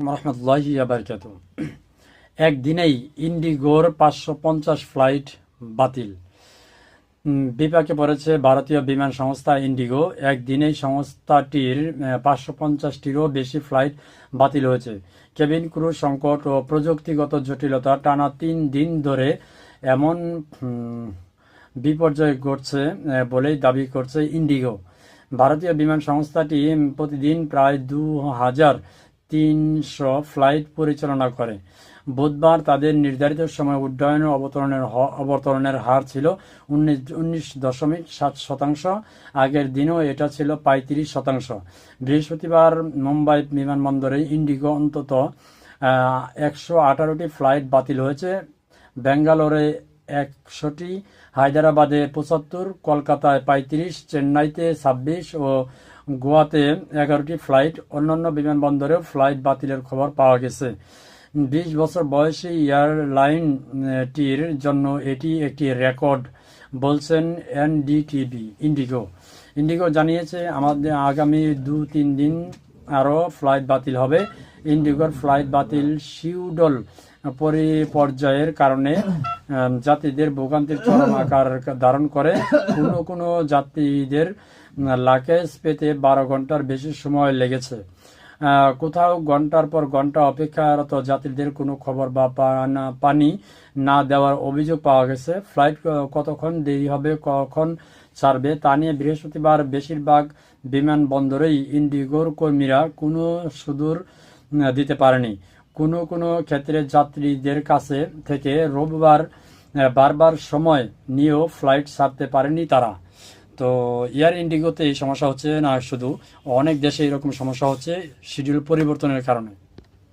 আলাইকুম রহমতুল্লাহি বারকাত। একদিনেই ইন্ডিগোর ৫৫০ ফ্লাইট বাতিল। বিপাকে পড়েছে ভারতীয় বিমান সংস্থা ইন্ডিগো। একদিনেই সংস্থাটির ৫৫০টিরও বেশি ফ্লাইট বাতিল হয়েছে। কেবিন ক্রু সংকট ও প্রযুক্তিগত জটিলতা টানা ৩ দিন ধরে এমন বিপর্যয় ঘটছে বলেই দাবি করছে ইন্ডিগো। ভারতীয় বিমান সংস্থাটি প্রতিদিন প্রায় ২,৩০০ ফ্লাইট পরিচালনা করে। বুধবার তাদের নির্ধারিত সময় উড্ডয়ন ও অবতরণের হার ছিল ১৯.৭%। আগের দিনও এটা ছিল ৩৫%। বৃহস্পতিবার মুম্বাই বিমানবন্দরে ইন্ডিগো অন্তত ১১৮টি ফ্লাইট বাতিল হয়েছে। বেঙ্গালোরে ১০০টি, হায়দ্রাবাদে ৭৫, কলকাতায় ৩৫, চেন্নাইতে ২৬ ও গোয়াতে ১১টি ফ্লাইট। অন্যান্য বিমানবন্দরেও ফ্লাইট বাতিলের খবর পাওয়া গেছে। ২০ বছর বয়সী এয়ারলাইনটির জন্য এটি একটি রেকর্ড বলছেন এনডিটিভি। ইন্ডিগো জানিয়েছে, আমাদের আগামী ২-৩ দিন আরও ফ্লাইট বাতিল হবে। ইন্ডিগোর ফ্লাইট বাতিল শিডিউল পরিপর্যায়ের কারণে যাত্রীদের ভোগান্তির চরম আকার ধারণ করে। কোনো যাত্রীদের লাগেজ পেতে ১২ ঘন্টার বেশি সময় লেগেছে। কোথাও ঘন্টার পর ঘন্টা অপেক্ষারত যাত্রীদের কোনো খবর বা পানি না দেওয়ার অভিযোগ পাওয়া গেছে। ফ্লাইট কতক্ষণ দেরি হবে, কখন ছাড়বে তা নিয়ে বৃহস্পতিবার বেশিরভাগ বিমানবন্দরেই ইন্ডিগোর কর্মীরা কোনো সুদূর দিতে পারেনি। কোনো ক্ষেত্রে যাত্রীদের কাছে থেকে রবিবার বারবার সময় নিয়েও ফ্লাইট ছাড়তে পারেনি তারা। তো এয়ার ইন্ডিগোতে এই সমস্যা হচ্ছে না, শুধু অনেক দেশে এরকম সমস্যা হচ্ছে শিডিউল পরিবর্তনের কারণে।